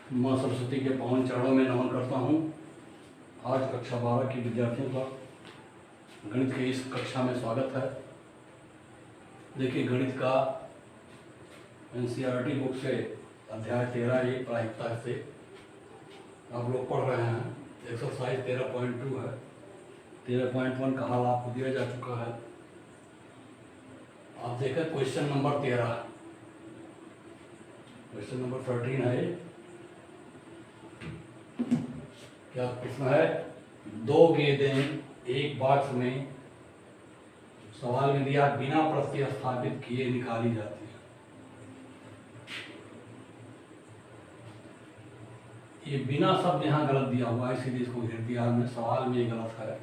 माँ सरस्वती के पावन चरणों में नमन करता हूँ। आज कक्षा 12 के विद्यार्थियों का गणित की इस कक्षा में स्वागत है। देखिए, गणित का एनसीईआरटी बुक से अध्याय 13 ये प्रायिकता से आप लोग पढ़ रहे हैं। एक्सरसाइज 13.2 है। 13.1 का हल आपको दिया जा चुका है। आप देखें क्वेश्चन नंबर 13, क्वेश्चन नंबर 13 है। क्या प्रश्न है? दो गेंदें एक बॉक्स में, सवाल में दिया बिना प्रतिस्थापित किए निकाली जाती है। ये बिना शब्द यहाँ गलत दिया हुआ है, इसीलिए इसको घेर दिया हमने। सवाल में ये गलत है।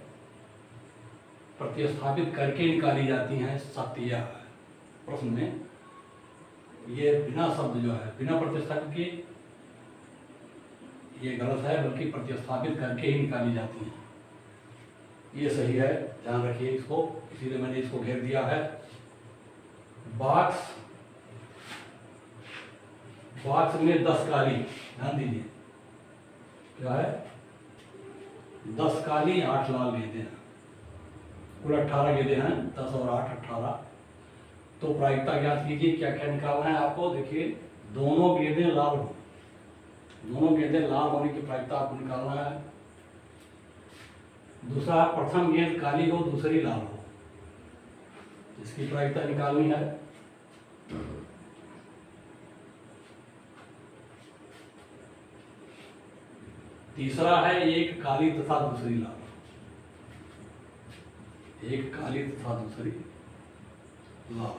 प्रतिस्थापित करके निकाली जाती हैं, सत्य यह है। प्रश्न में ये बिना शब्द जो है, बिना प्रतिस्थापित किए, ये गलत है, बल्कि प्रतिस्थापित करके ही निकाली जाती हैं। ये सही है, ध्यान रखिए इसको, इसीलिए मैंने इसको घेर दिया है। बॉक्स में 10 काली, ध्यान दीजिए, क्या है? 10 काली 8 लाल गेंदें हैं। कुल 18 गेंदें हैं, 10 और 8 18। तो प्रायिकता ज्ञात कीजिए। क्या क्या निकालना है आपको? देखिए, दोनों गेंदें लाल हो, दोनों गेंदें लाल होने की प्रायिकता आपको निकालना है। दूसरा, प्रथम गेंद काली हो दूसरी लाल हो, इसकी प्रायिकता निकालनी है। तीसरा है एक काली तथा दूसरी लाल, एक काली तथा दूसरी लाल।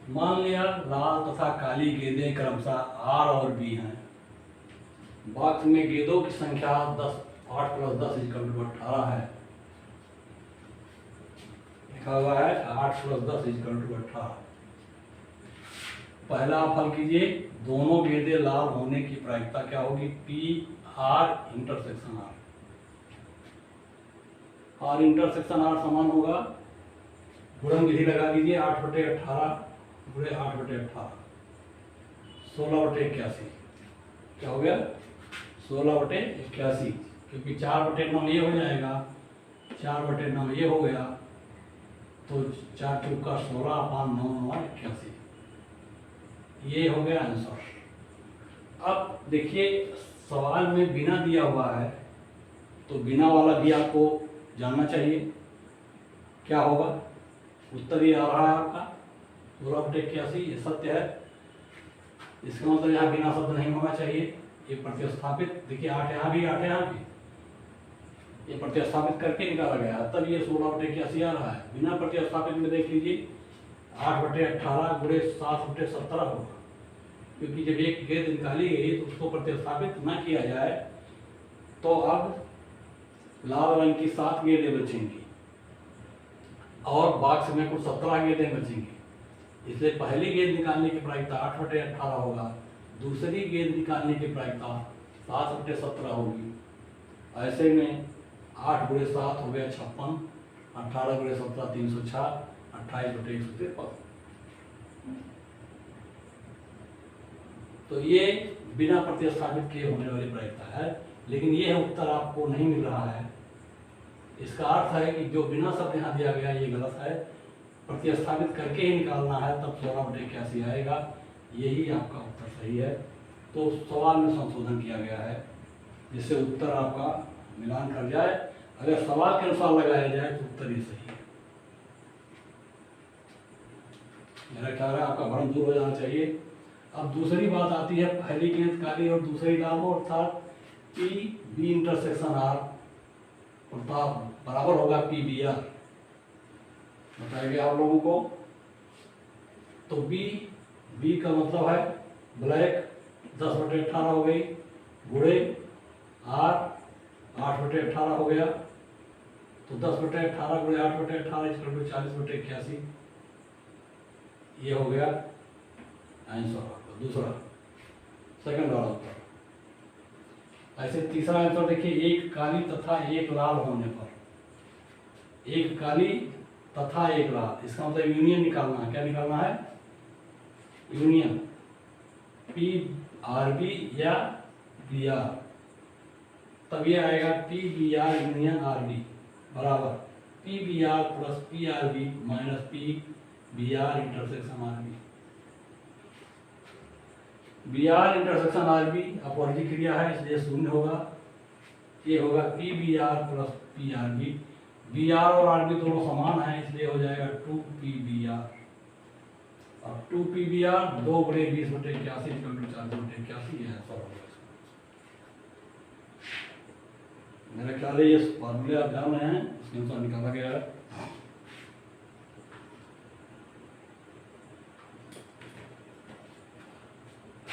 मान लिया लाल तथा काली गेंदें क्रमशः आर और बी हैं। बॉक्स में गेंदों की संख्या 10, 8 + 10 = 18 है। लिखा हुआ है 8 + 10 = 18। पहला आप हल कीजिए। दोनों गेंदें लाल होने की प्रायिकता क्या होगी? PR intersection R। R intersection R समान होगा, गुणन विधि लगा दीजिए। 8/18 × 8/18 16/81। क्या हो गया? 16/81, क्योंकि 4/9 ये हो जाएगा, 4/9 ये हो गया, तो 4 × 4 = 16 / 9 = 81। ये हो गया आंसर। अब देखिए, सवाल में बिना दिया हुआ है, तो बिना वाला भी आपको जानना चाहिए। क्या होगा? उत्तर ये आ रहा है आपका 16/81। ये सत्य है। इसका मतलब यहाँ बिना शब्द नहीं होना चाहिए। ये प्रतिस्थापित, देखिए 8 यहाँ भी 8 यहाँ भी, ये प्रतिस्थापित करके निकाला गया, तब ये 16/81 आ रहा है। बिना प्रतिस्थापित में देख लीजिए 8/18 × 7/17 होगा, क्योंकि जब एक गेंद निकाली गई तो उसको प्रतिस्थापित न किया जाए, तो अब लाल रंग की 7 गेंदें बचेंगी और बॉक्स में कुल 17 गेंदें बचेंगी। इसलिए पहली गेंद निकालने की प्रायिकता 8/18 होगा, दूसरी गेंद निकालने की प्रायिकता 7/17 होगी। ऐसे में 8 × 7 हो गया 56, 18 × 17 306, 28/153। तो ये बिना प्रतिस्थापित किए होने वाली प्रायिकता है, लेकिन ये उत्तर आपको नहीं मिल रहा है। इसका अर्थ है कि जो बिना शब्द यहाँ दिया गया ये गलत है, प्रतिस्थापित करके ही निकालना है, तब 16/81 आएगा। यही आपका उत्तर सही है। तो सवाल में संशोधन किया गया है, जिससे उत्तर आपका मिलान कर जाए। अगर सवाल के अनुसार लगाया जाए तो उत्तर ही सही है। मेरा ख्याल है आपका भ्रम दूर हो जाना चाहिए। अब दूसरी बात आती है, पहली गेंद काली और दूसरी लाल हो, अर्थात PB इंटरसेक्शन R बराबर होगा PBR। बताएंगे आप लोगों को। तो B का मतलब है ब्लैक, 10/18 हो गई, गुणे R 8/18 हो गया, तो 10/18 × 8/18 = 40/81। ये हो गया आंसर आपका दूसरा, सेकंड वाला उत्तर। ऐसे तीसरा आंसर देखिए, एक काली तथा एक लाल होने पर, एक काली तथा एक लाल, इसका मतलब यूनियन निकालना है। क्या निकालना है? यूनियन। पी आर बी या बी आर, तब ये आएगा P B R union R B बराबर P B R plus P R B minus P B R intersection R B. B R intersection R B अपवर्ती क्रिया है इसलिए शून्य होगा। ये होगा P B R plus P R B, B R और आर बी दोनों समान है इसलिए हो जाएगा 2 पी बी आर। अब 2 पी बी आर 2/20/81 4/81 है आंसर होगा। मेरा ख्याल है ये फॉर्मूले आप जान रहे हैं, इसके अनुसार निकाला गया है।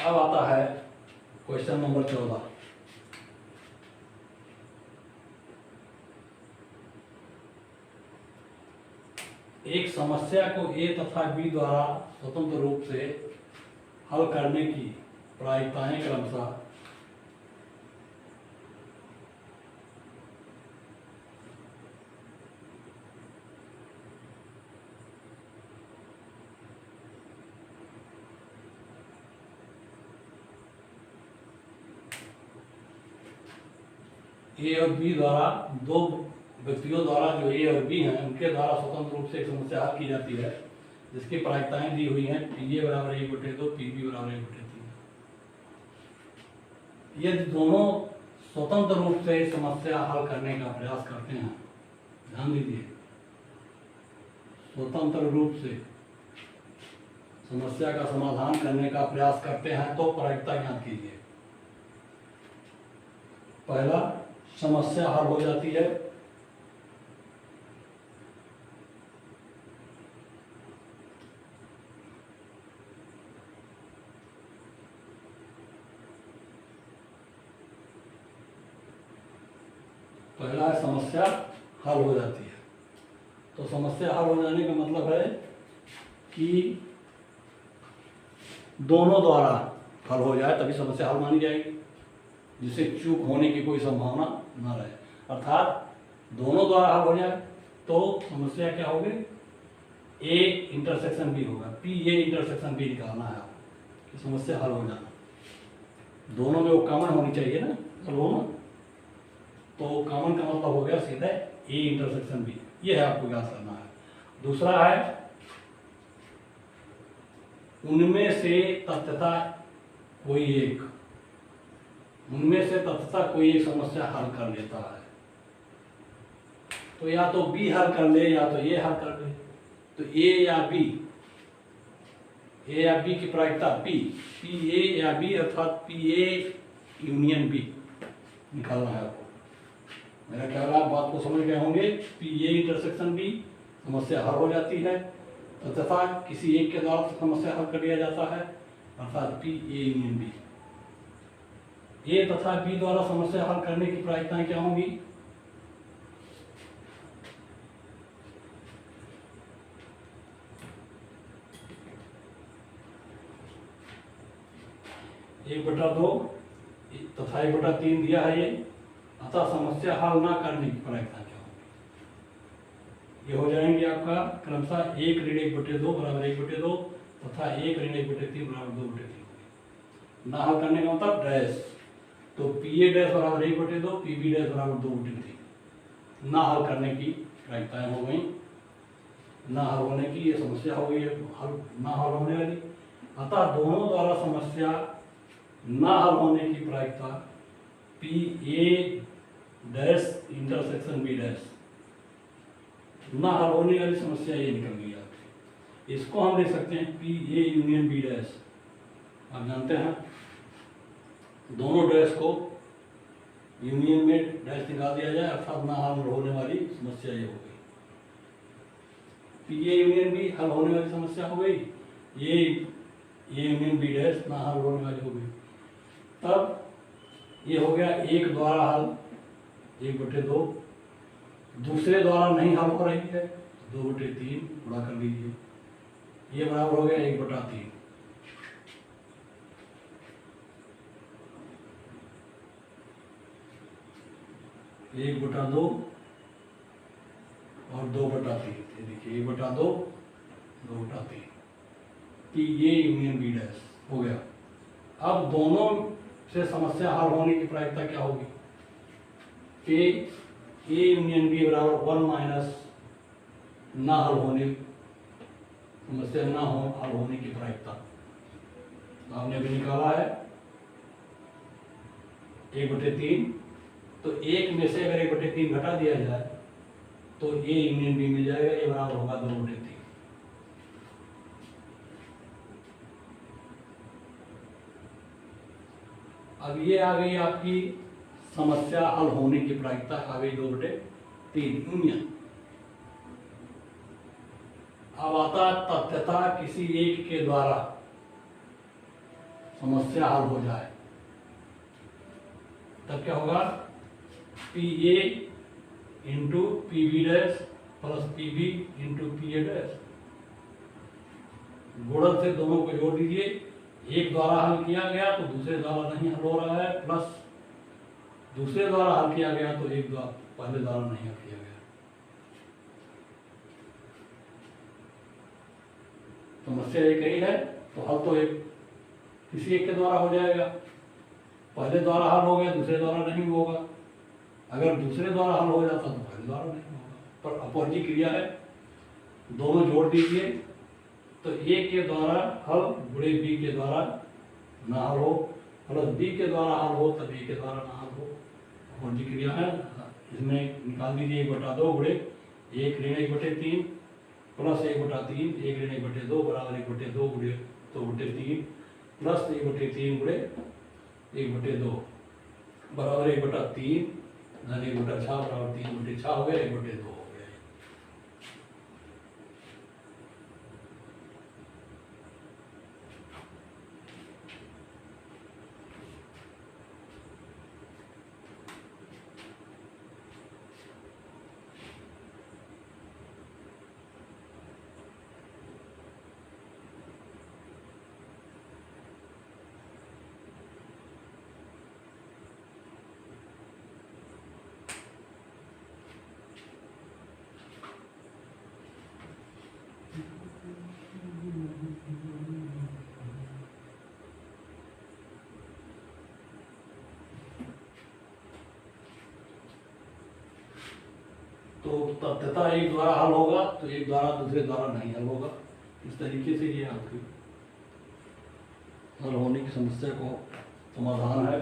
अब आता है क्वेश्चन नंबर 14। एक समस्या को ए तथा बी द्वारा स्वतंत्र रूप से हल करने की प्रायिकताएं क्रमशः ए और बी द्वारा, दो व्यक्तियों द्वारा जो ए और बी हैं उनके द्वारा स्वतंत्र रूप से एक समस्या हल की जाती है जिसकी प्रायिकताएं दी हुई हैं पी ए बराबर 1/2 पी बी बराबर 1/3। ये दोनों स्वतंत्र रूप से समस्या हल करने का प्रयास करते हैं, ध्यान दीजिए, स्वतंत्र रूप से समस्या का समाधान करने का प्रयास करते हैं तो प्रायिकता ज्ञात कीजिए। पहला, समस्या हल हो जाती है पहला है समस्या हल हो जाती है। तो समस्या हल हो जाने का मतलब है कि दोनों द्वारा हल हो जाए तभी समस्या हल मानी जाएगी, जिससे चूक होने की कोई संभावना न रहे। अर्थात दोनों द्वारा हल हो जाए तो समस्या क्या होगी, ए इंटरसेक्शन बी होगा, पी ए इंटरसेक्शन बी निकालना है आपको कि समस्या हल हो जाना। दोनों में वो कॉमन होनी चाहिए ना, हल होना, तो कॉमन का मतलब हो गया सीधे ए इंटरसेक्शन बी, ये है आपको याद करना है। दूसरा है उनमें से तथ्यता कोई एक, उनमें से तथ्यता कोई एक समस्या हल कर लेता है। तो या तो बी हल कर ले या तो ए हल कर ले। तो ए या बी की प्रायिकता पी ए या बी अर्थात पी ए यूनियन बी निकालना है आपको। मेरा ख्याल आप बात को समझ गए होंगे। पी ए इंटरसेक्शन बी समस्या हल हो जाती है तथा किसी एक के द्वारा समस्या हल कर लिया जाता है अर्थात पी ए यूनियन बी। ए तथा बी द्वारा समस्या हल करने की प्रायिकताएं क्या होंगी, एक बटा दो तथा 1/3 दिया है ये, अतः समस्या हल ना करने की प्रायिकता क्या होगी, ये हो जाएंगे आपका क्रमशः 1 ऋण 1/2 बराबर 1/2 तथा 1 ऋण 1/3 बराबर 2/3। ना हल करने का मतलब डैश, तो पी ए डैश बराबर 1/2 पी बी डैश बराबर 2/3 ना हल करने की प्रायिकताएं हो गई। ना हल होने की ये समस्या हो गई है, हल ना हल होने वाली। अतः दोनों द्वारा समस्या ना हल होने की प्रायिकता P A dash intersection B dash, ना हल होने वाली समस्या ये निकल गई आपकी। इसको हम देख सकते हैं P A union B dash. आप जानते हैं दोनों डैश को यूनियन में डैश निकाल दिया जाए अर्थात ना हल होने वाली समस्या ये हो गई। पी ए यूनियन बी हल होने वाली समस्या हो गई, ये यूनियन बी डैश ना हल होने वाली हो गई। तब ये हो गया एक द्वारा हल 1/2, दूसरे द्वारा नहीं हल हो रही है 2/3 गुणा कर लीजिए, ये बराबर हो गया 1/3। एक बटा दो और 2/3, ये देखिए 1/2 2/3 P A union B dash हो गया। अब दोनों से समस्या हल होने की प्रायिकता क्या होगी? ए यूनियन बी बराबर 1 माइनस ना हल होने, समस्या ना हो हल होने की प्रायिकता आपने अभी निकाला है 1/3। तो एक में से अगर 1/3 घटा दिया जाए तो ए यूनियन बी मिल जाएगा, ये बराबर होगा 2/3। अब ये आ गई आपकी समस्या हल होने की प्रायिकता, आ गई 2/3 यूनियन। अब आता तथ्यता किसी एक के द्वारा समस्या हल हो जाए, तब क्या होगा? P A into P B dash plus P B into P A dash. गुणन से दोनों को जोड़ दीजिए, एक द्वारा हल किया गया तो दूसरे द्वारा नहीं हल हो रहा है, प्लस दूसरे द्वारा हल किया गया तो एक द्वारा पहले द्वारा नहीं हल किया गया। समस्या एक ही है तो हल तो एक किसी एक के द्वारा हो जाएगा, पहले द्वारा हल हो गया दूसरे द्वारा नहीं होगा, अगर दूसरे द्वारा हल हो जाता तो पहले द्वारा नहीं होगा। पर अपवर्जी क्रिया है, दोनों जोड़ दीजिए तो ए के द्वारा हल गुणे बी के द्वारा ना हल हो, प्लस बी के द्वारा हल हो तब ए के द्वारा ना हल हो। अपवर्जी क्रिया है, इसमें निकाल दीजिए 1/2 गुणे 1 ऋण 1/3 प्लस 1/3 1 ऋण 1/2 बराबर 1/2 गुणे 2/3 प्लस 1/3 गुणे 1/2 बराबर 1/3 धन 1/6 बराबर 3/6 हो गया, 1/2 हो गया। तो तथ्यता एक द्वारा हल होगा तो एक द्वारा दूसरे द्वारा नहीं हल होगा। इस तरीके से ये आपकी हल होने की समस्या को समाधान है।